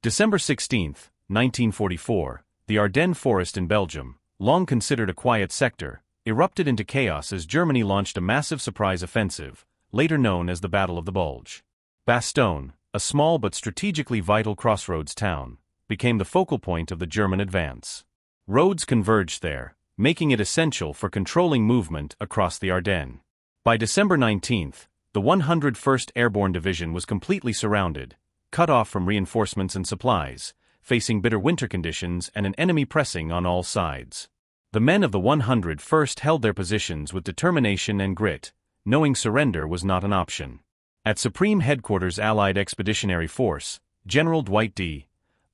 December 16, 1944, the Ardennes forest in Belgium, long considered a quiet sector, erupted into chaos as Germany launched a massive surprise offensive, later known as the Battle of the Bulge. Bastogne, a small but strategically vital crossroads town, became the focal point of the German advance. Roads converged there, making it essential for controlling movement across the Ardennes. By December 19, the 101st Airborne Division was completely surrounded, cut off from reinforcements and supplies, facing bitter winter conditions and an enemy pressing on all sides. The men of the 101st held their positions with determination and grit, knowing surrender was not an option. At Supreme Headquarters Allied Expeditionary Force, General Dwight D.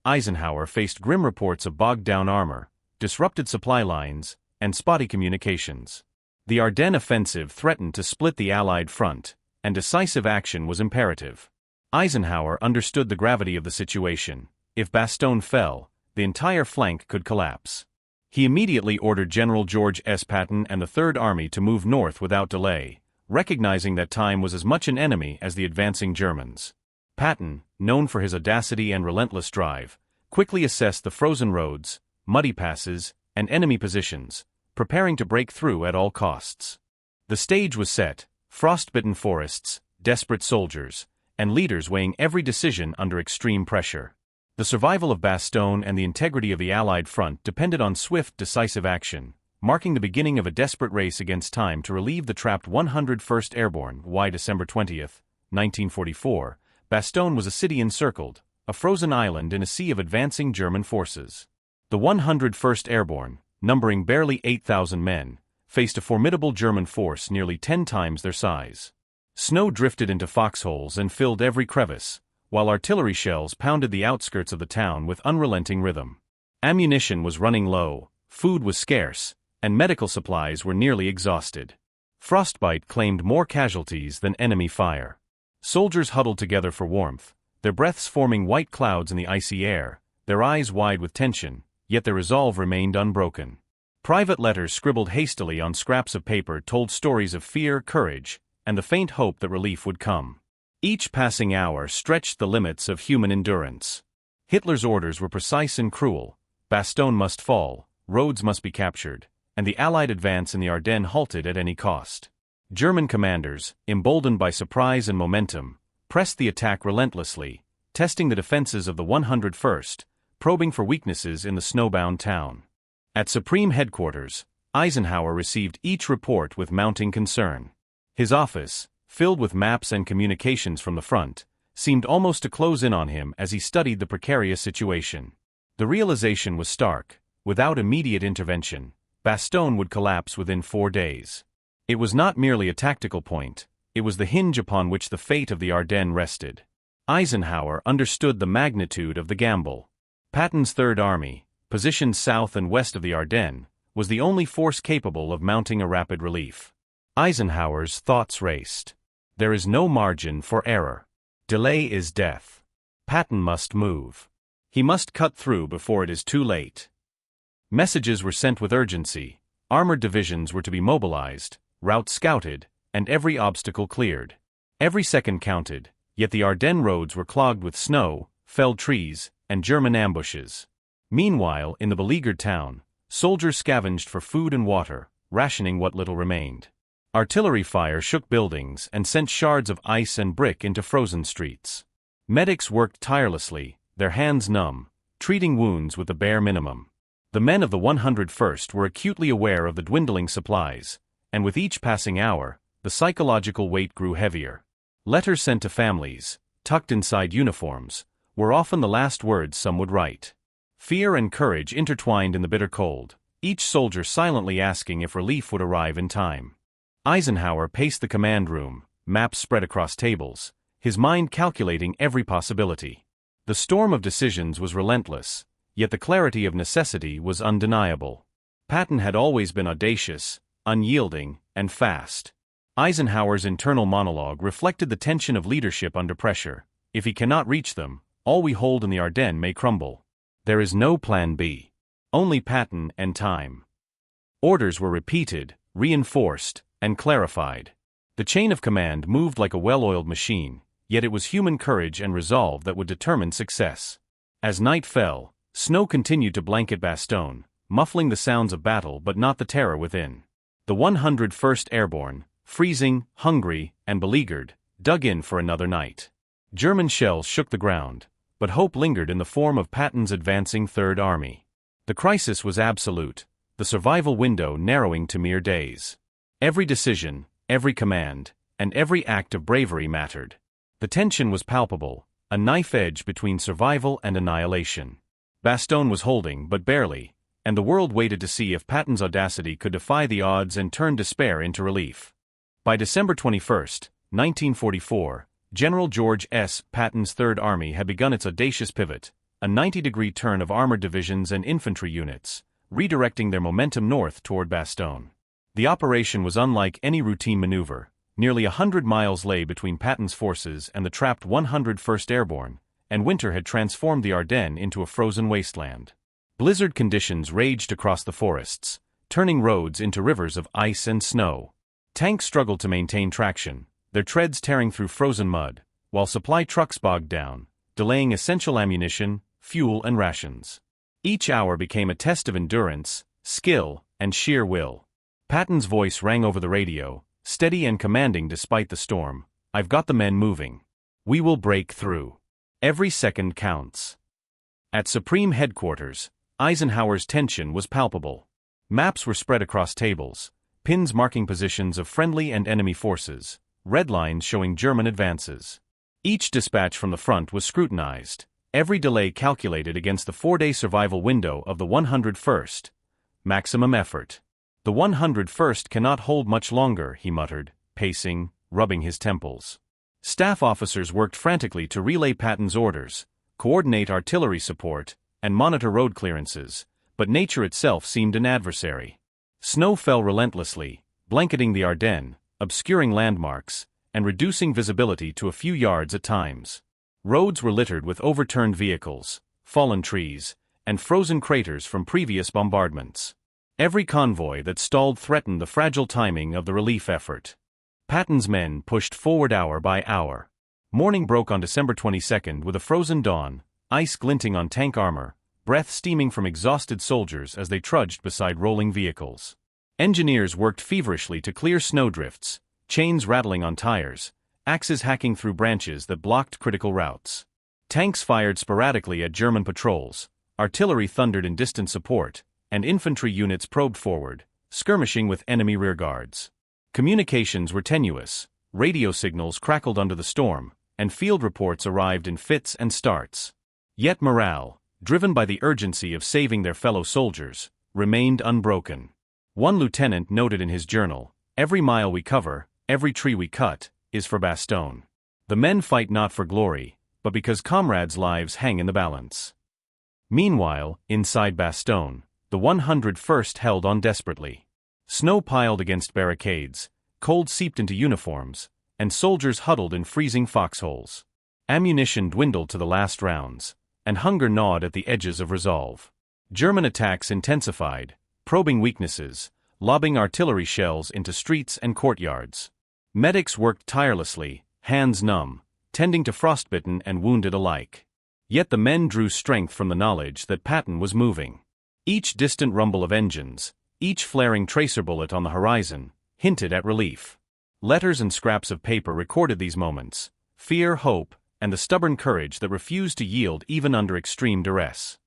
Eisenhower faced grim reports of bogged-down armor, disrupted supply lines, and spotty communications. The Ardennes offensive threatened to split the Allied front, and decisive action was imperative. Eisenhower understood the gravity of the situation. If Bastogne fell, the entire flank could collapse. He immediately ordered General George S. Patton and the Third Army to move north without delay, recognizing that time was as much an enemy as the advancing Germans. Patton, known for his audacity and relentless drive, quickly assessed the frozen roads, muddy passes, and enemy positions, preparing to break through at all costs. The stage was set: frost-bitten forests, desperate soldiers, and leaders weighing every decision under extreme pressure. The survival of Bastogne and the integrity of the Allied front depended on swift, decisive action, marking the beginning of a desperate race against time to relieve the trapped 101st Airborne. Why December 20, 1944, Bastogne was a city encircled, a frozen island in a sea of advancing German forces. The 101st Airborne, numbering barely 8,000 men, faced a formidable German force nearly 10 times their size. Snow drifted into foxholes and filled every crevice, while artillery shells pounded the outskirts of the town with unrelenting rhythm. Ammunition was running low, food was scarce, and medical supplies were nearly exhausted. Frostbite claimed more casualties than enemy fire. Soldiers huddled together for warmth, their breaths forming white clouds in the icy air, their eyes wide with tension, yet their resolve remained unbroken. Private letters scribbled hastily on scraps of paper told stories of fear, courage, and the faint hope that relief would come. Each passing hour stretched the limits of human endurance. Hitler's orders were precise and cruel: Bastogne must fall, roads must be captured, and the Allied advance in the Ardennes halted at any cost. German commanders, emboldened by surprise and momentum, pressed the attack relentlessly, testing the defenses of the 101st, probing for weaknesses in the snowbound town. At Supreme Headquarters, Eisenhower received each report with mounting concern. His office, filled with maps and communications from the front, seemed almost to close in on him as he studied the precarious situation. The realization was stark: without immediate intervention, Bastogne would collapse within 4 days. It was not merely a tactical point, it was the hinge upon which the fate of the Ardennes rested. Eisenhower understood the magnitude of the gamble. Patton's Third Army, positioned south and west of the Ardennes, was the only force capable of mounting a rapid relief. Eisenhower's thoughts raced. There is no margin for error. Delay is death. Patton must move. He must cut through before it is too late. Messages were sent with urgency. Armored divisions were to be mobilized, routes scouted, and every obstacle cleared. Every second counted, yet the Ardennes roads were clogged with snow, felled trees, and German ambushes. Meanwhile, in the beleaguered town, soldiers scavenged for food and water, rationing what little remained. Artillery fire shook buildings and sent shards of ice and brick into frozen streets. Medics worked tirelessly, their hands numb, treating wounds with the bare minimum. The men of the 101st were acutely aware of the dwindling supplies, and with each passing hour, the psychological weight grew heavier. Letters sent to families, tucked inside uniforms, were often the last words some would write. Fear and courage intertwined in the bitter cold, each soldier silently asking if relief would arrive in time. Eisenhower paced the command room, maps spread across tables, his mind calculating every possibility. The storm of decisions was relentless, yet the clarity of necessity was undeniable. Patton had always been audacious, unyielding, and fast. Eisenhower's internal monologue reflected the tension of leadership under pressure. If he cannot reach them, all we hold in the Ardennes may crumble. There is no plan B. Only Patton and time. Orders were repeated, reinforced, and clarified. The chain of command moved like a well-oiled machine, yet it was human courage and resolve that would determine success. As night fell, snow continued to blanket Bastogne, muffling the sounds of battle but not the terror within. The 101st Airborne, freezing, hungry, and beleaguered, dug in for another night. German shells shook the ground, but hope lingered in the form of Patton's advancing Third Army. The crisis was absolute, the survival window narrowing to mere days. Every decision, every command, and every act of bravery mattered. The tension was palpable, a knife edge between survival and annihilation. Bastogne was holding, but barely, and the world waited to see if Patton's audacity could defy the odds and turn despair into relief. By December 21, 1944, General George S. Patton's Third Army had begun its audacious pivot, a 90-degree turn of armored divisions and infantry units, redirecting their momentum north toward Bastogne. The operation was unlike any routine maneuver. Nearly 100 miles lay between Patton's forces and the trapped 101st Airborne, and winter had transformed the Ardennes into a frozen wasteland. Blizzard conditions raged across the forests, turning roads into rivers of ice and snow. Tanks struggled to maintain traction, their treads tearing through frozen mud, while supply trucks bogged down, delaying essential ammunition, fuel, and rations. Each hour became a test of endurance, skill, and sheer will. Patton's voice rang over the radio, steady and commanding despite the storm. "I've got the men moving. We will break through. Every second counts." At Supreme Headquarters, Eisenhower's tension was palpable. Maps were spread across tables, pins marking positions of friendly and enemy forces, red lines showing German advances. Each dispatch from the front was scrutinized, every delay calculated against the 4-day survival window of the 101st. Maximum effort. "The 101st cannot hold much longer," he muttered, pacing, rubbing his temples. Staff officers worked frantically to relay Patton's orders, coordinate artillery support, and monitor road clearances, but nature itself seemed an adversary. Snow fell relentlessly, blanketing the Ardennes, obscuring landmarks, and reducing visibility to a few yards at times. Roads were littered with overturned vehicles, fallen trees, and frozen craters from previous bombardments. Every convoy that stalled threatened the fragile timing of the relief effort. Patton's men pushed forward hour by hour. Morning broke on December 22 with a frozen dawn, ice glinting on tank armor, breath steaming from exhausted soldiers as they trudged beside rolling vehicles. Engineers worked feverishly to clear snowdrifts, chains rattling on tires, axes hacking through branches that blocked critical routes. Tanks fired sporadically at German patrols, artillery thundered in distant support, and infantry units probed forward, skirmishing with enemy rearguards. Communications were tenuous, radio signals crackled under the storm, and field reports arrived in fits and starts. Yet morale, driven by the urgency of saving their fellow soldiers, remained unbroken. One lieutenant noted in his journal, "Every mile we cover, every tree we cut, is for Bastogne. The men fight not for glory, but because comrades' lives hang in the balance." Meanwhile, inside Bastogne, the 101st held on desperately. Snow piled against barricades, cold seeped into uniforms, and soldiers huddled in freezing foxholes. Ammunition dwindled to the last rounds, and hunger gnawed at the edges of resolve. German attacks intensified, probing weaknesses, lobbing artillery shells into streets and courtyards. Medics worked tirelessly, hands numb, tending to frostbitten and wounded alike. Yet the men drew strength from the knowledge that Patton was moving. Each distant rumble of engines, each flaring tracer bullet on the horizon, hinted at relief. Letters and scraps of paper recorded these moments, fear, hope, and the stubborn courage that refused to yield even under extreme duress.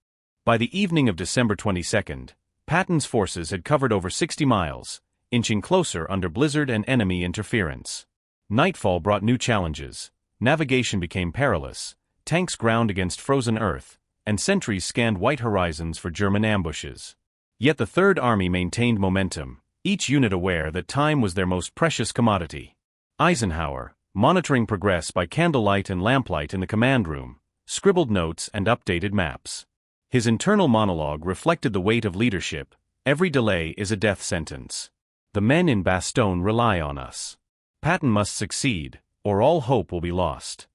By the evening of December 22, Patton's forces had covered over 60 miles, inching closer under blizzard and enemy interference. Nightfall brought new challenges. Navigation became perilous, tanks ground against frozen earth, and sentries scanned white horizons for German ambushes. Yet the Third Army maintained momentum, each unit aware that time was their most precious commodity. Eisenhower, monitoring progress by candlelight and lamplight in the command room, scribbled notes and updated maps. His internal monologue reflected the weight of leadership. "Every delay is a death sentence. The men in Bastogne rely on us. Patton must succeed, or all hope will be lost."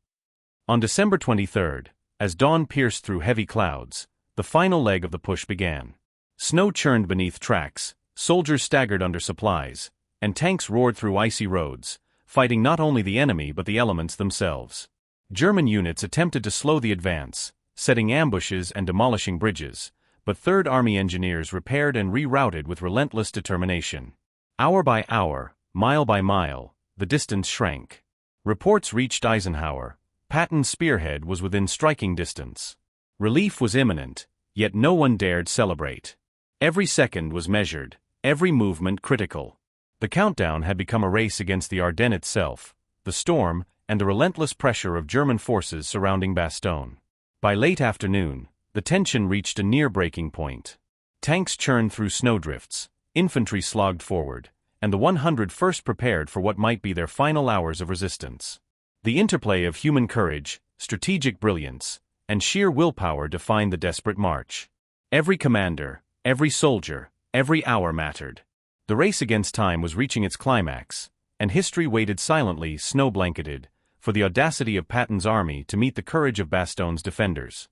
On December 23, as dawn pierced through heavy clouds, the final leg of the push began. Snow churned beneath tracks, soldiers staggered under supplies, and tanks roared through icy roads, fighting not only the enemy but the elements themselves. German units attempted to slow the advance, setting ambushes and demolishing bridges, but Third Army engineers repaired and rerouted with relentless determination. Hour by hour, mile by mile, the distance shrank. Reports reached Eisenhower. Patton's spearhead was within striking distance. Relief was imminent, yet no one dared celebrate. Every second was measured, every movement critical. The countdown had become a race against the Ardennes itself, the storm, and the relentless pressure of German forces surrounding Bastogne. By late afternoon, the tension reached a near breaking point. Tanks churned through snowdrifts, infantry slogged forward, and the 101st prepared for what might be their final hours of resistance. The interplay of human courage, strategic brilliance, and sheer willpower defined the desperate march. Every commander, every soldier, every hour mattered. The race against time was reaching its climax, and history waited silently, snow-blanketed, for the audacity of Patton's army to meet the courage of Bastogne's defenders.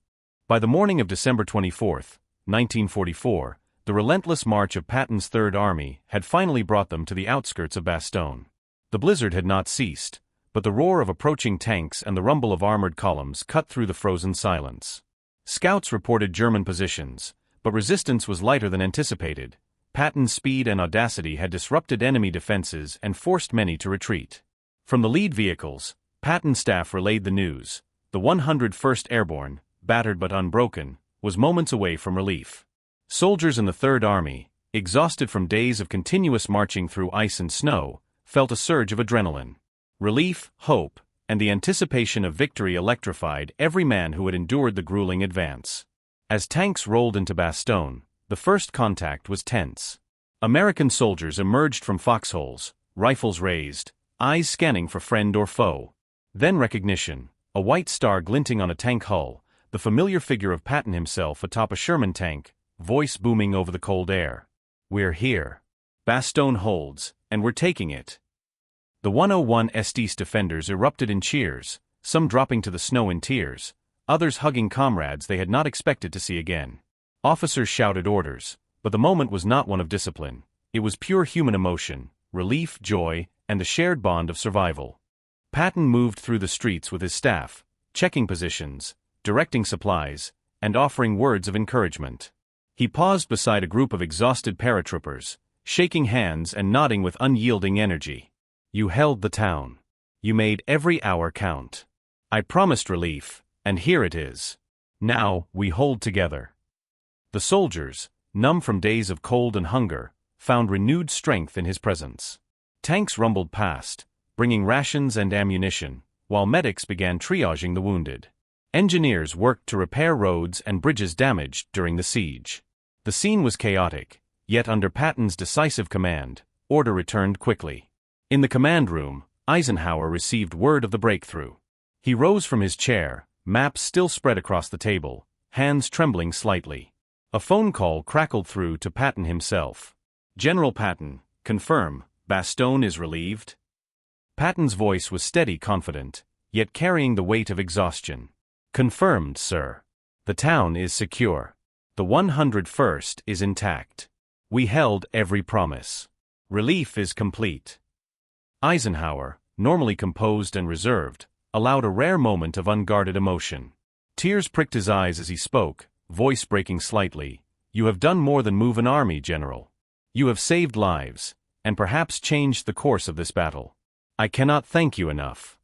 By the morning of December 24, 1944, the relentless march of Patton's Third Army had finally brought them to the outskirts of Bastogne. The blizzard had not ceased, but the roar of approaching tanks and the rumble of armored columns cut through the frozen silence. Scouts reported German positions, but resistance was lighter than anticipated. Patton's speed and audacity had disrupted enemy defenses and forced many to retreat. From the lead vehicles, Patton's staff relayed the news. The 101st Airborne, battered but unbroken, was moments away from relief. Soldiers in the Third Army, exhausted from days of continuous marching through ice and snow, felt a surge of adrenaline. Relief, hope, and the anticipation of victory electrified every man who had endured the grueling advance. As tanks rolled into Bastogne, the first contact was tense. American soldiers emerged from foxholes, rifles raised, eyes scanning for friend or foe. Then recognition, a white star glinting on a tank hull, the familiar figure of Patton himself atop a Sherman tank, voice booming over the cold air. "We're here. Bastogne holds, and we're taking it." The 101st defenders erupted in cheers, some dropping to the snow in tears, others hugging comrades they had not expected to see again. Officers shouted orders, but the moment was not one of discipline. It was pure human emotion, relief, joy, and the shared bond of survival. Patton moved through the streets with his staff, checking positions, directing supplies, and offering words of encouragement. He paused beside a group of exhausted paratroopers, shaking hands and nodding with unyielding energy. "You held the town. You made every hour count. I promised relief, and here it is. Now, we hold together." The soldiers, numb from days of cold and hunger, found renewed strength in his presence. Tanks rumbled past, bringing rations and ammunition, while medics began triaging the wounded. Engineers worked to repair roads and bridges damaged during the siege. The scene was chaotic, yet under Patton's decisive command, order returned quickly. In the command room, Eisenhower received word of the breakthrough. He rose from his chair, maps still spread across the table, hands trembling slightly. A phone call crackled through to Patton himself. "General Patton, confirm, Bastogne is relieved?" Patton's voice was steady, confident, yet carrying the weight of exhaustion. "Confirmed, sir. The town is secure. The 101st is intact. We held every promise. Relief is complete." Eisenhower, normally composed and reserved, allowed a rare moment of unguarded emotion. Tears pricked his eyes as he spoke, voice breaking slightly. "You have done more than move an army, General. You have saved lives, and perhaps changed the course of this battle. I cannot thank you enough."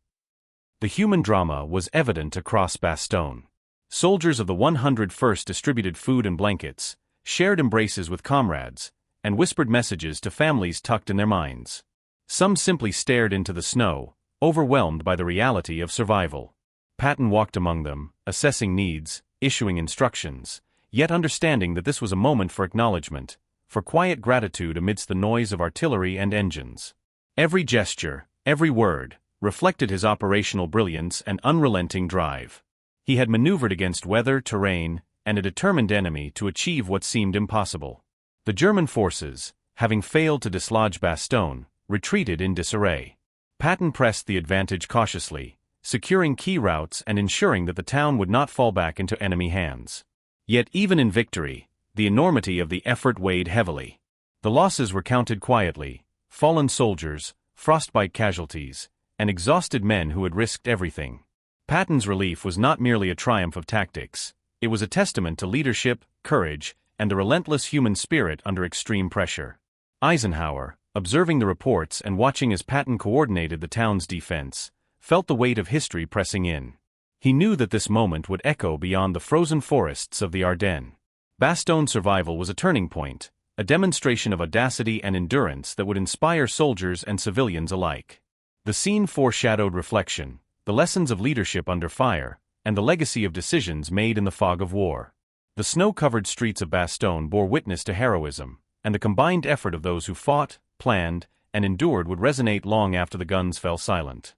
The human drama was evident across Bastogne. Soldiers of the 101st distributed food and blankets, shared embraces with comrades, and whispered messages to families tucked in their minds. Some simply stared into the snow, overwhelmed by the reality of survival. Patton walked among them, assessing needs, issuing instructions, yet understanding that this was a moment for acknowledgement, for quiet gratitude amidst the noise of artillery and engines. Every gesture, every word, reflected his operational brilliance and unrelenting drive. He had maneuvered against weather, terrain, and a determined enemy to achieve what seemed impossible. The German forces, having failed to dislodge Bastogne, retreated in disarray. Patton pressed the advantage cautiously, securing key routes and ensuring that the town would not fall back into enemy hands. Yet even in victory, the enormity of the effort weighed heavily. The losses were counted quietly: fallen soldiers, frostbite casualties, and exhausted men who had risked everything. Patton's relief was not merely a triumph of tactics. It was a testament to leadership, courage, and the relentless human spirit under extreme pressure. Eisenhower, observing the reports and watching as Patton coordinated the town's defense, felt the weight of history pressing in. He knew that this moment would echo beyond the frozen forests of the Ardennes. Bastogne survival was a turning point, a demonstration of audacity and endurance that would inspire soldiers and civilians alike. The scene foreshadowed reflection, the lessons of leadership under fire, and the legacy of decisions made in the fog of war. The snow-covered streets of Bastogne bore witness to heroism, and the combined effort of those who fought, planned, and endured would resonate long after the guns fell silent.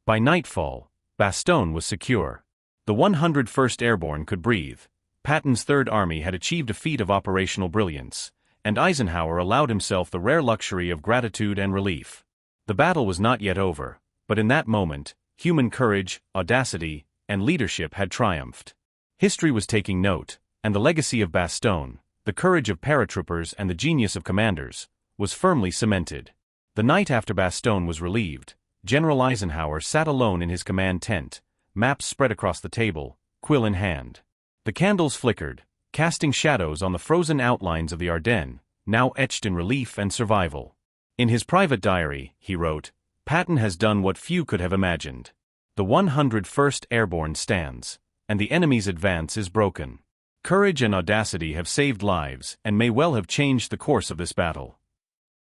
By nightfall, Bastogne was secure. The 101st Airborne could breathe. Patton's Third Army had achieved a feat of operational brilliance, and Eisenhower allowed himself the rare luxury of gratitude and relief. The battle was not yet over, but in that moment, human courage, audacity, and leadership had triumphed. History was taking note, and the legacy of Bastogne, the courage of paratroopers and the genius of commanders, was firmly cemented. The night after Bastogne was relieved, General Eisenhower sat alone in his command tent, maps spread across the table, quill in hand. The candles flickered, casting shadows on the frozen outlines of the Ardennes, now etched in relief and survival. In his private diary, he wrote, "Patton has done what few could have imagined. The 101st Airborne stands, and the enemy's advance is broken. Courage and audacity have saved lives and may well have changed the course of this battle."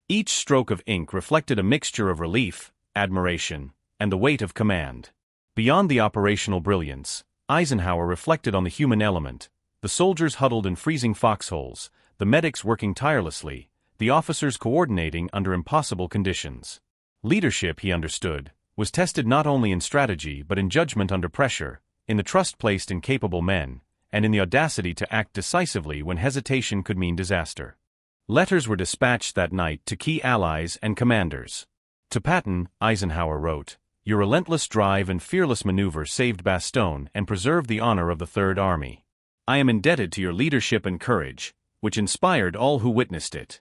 Each stroke of ink reflected a mixture of relief, admiration, and the weight of command. Beyond the operational brilliance, Eisenhower reflected on the human element, the soldiers huddled in freezing foxholes, the medics working tirelessly, the officers coordinating under impossible conditions. Leadership, he understood, was tested not only in strategy but in judgment under pressure, in the trust placed in capable men, and in the audacity to act decisively when hesitation could mean disaster. Letters were dispatched that night to key allies and commanders. To Patton, Eisenhower wrote, "Your relentless drive and fearless maneuver saved Bastogne and preserved the honor of the Third Army. I am indebted to your leadership and courage, which inspired all who witnessed it."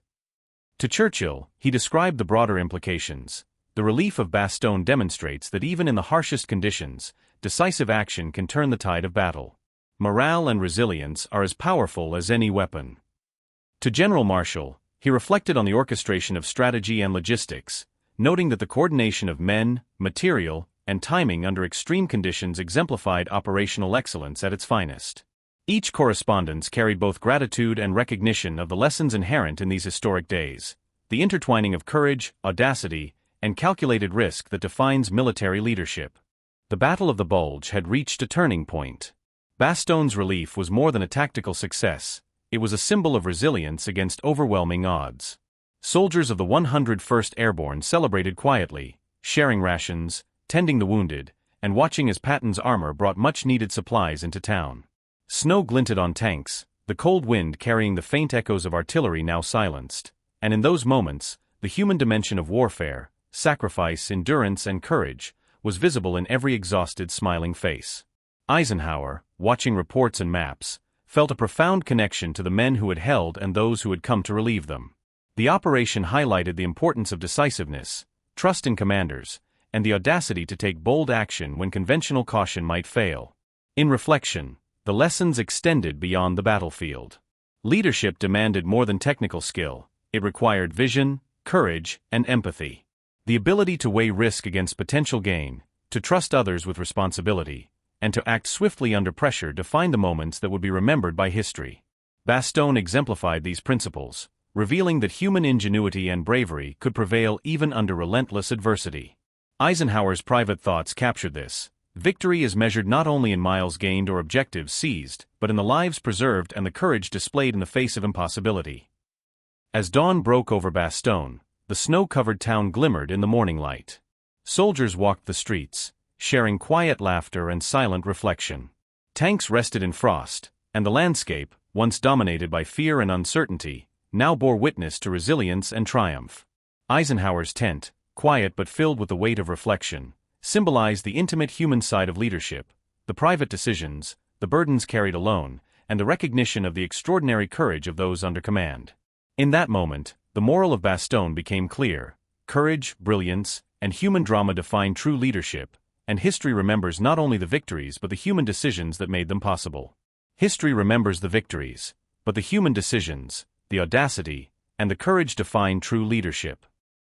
To Churchill, he described the broader implications. The relief of Bastogne demonstrates that even in the harshest conditions, decisive action can turn the tide of battle. Morale and resilience are as powerful as any weapon. To General Marshall, he reflected on the orchestration of strategy and logistics, noting that the coordination of men, material, and timing under extreme conditions exemplified operational excellence at its finest. Each correspondence carried both gratitude and recognition of the lessons inherent in these historic days, the intertwining of courage, audacity, and calculated risk that defines military leadership. The Battle of the Bulge had reached a turning point. Bastogne's relief was more than a tactical success, it was a symbol of resilience against overwhelming odds. Soldiers of the 101st Airborne celebrated quietly, sharing rations, tending the wounded, and watching as Patton's armor brought much-needed supplies into town. Snow glinted on tanks, the cold wind carrying the faint echoes of artillery now silenced, and in those moments, the human dimension of warfare, sacrifice, endurance, and courage, was visible in every exhausted, smiling face. Eisenhower, watching reports and maps, felt a profound connection to the men who had held and those who had come to relieve them. The operation highlighted the importance of decisiveness, trust in commanders, and the audacity to take bold action when conventional caution might fail. In reflection, the lessons extended beyond the battlefield. Leadership demanded more than technical skill, it required vision, courage, and empathy. The ability to weigh risk against potential gain, to trust others with responsibility, and to act swiftly under pressure defined the moments that would be remembered by history. Bastogne exemplified these principles, revealing that human ingenuity and bravery could prevail even under relentless adversity. Eisenhower's private thoughts captured this. Victory is measured not only in miles gained or objectives seized, but in the lives preserved and the courage displayed in the face of impossibility. As dawn broke over Bastogne, the snow-covered town glimmered in the morning light. Soldiers walked the streets, sharing quiet laughter and silent reflection. Tanks rested in frost, and the landscape, once dominated by fear and uncertainty, now bore witness to resilience and triumph. Eisenhower's tent, quiet but filled with the weight of reflection, symbolized the intimate human side of leadership, the private decisions, the burdens carried alone, and the recognition of the extraordinary courage of those under command. In that moment, the moral of Bastogne became clear. Courage, brilliance, and human drama define true leadership, and history remembers not only the victories but the human decisions that made them possible. History remembers the victories, but the human decisions, the audacity, and the courage to find true leadership.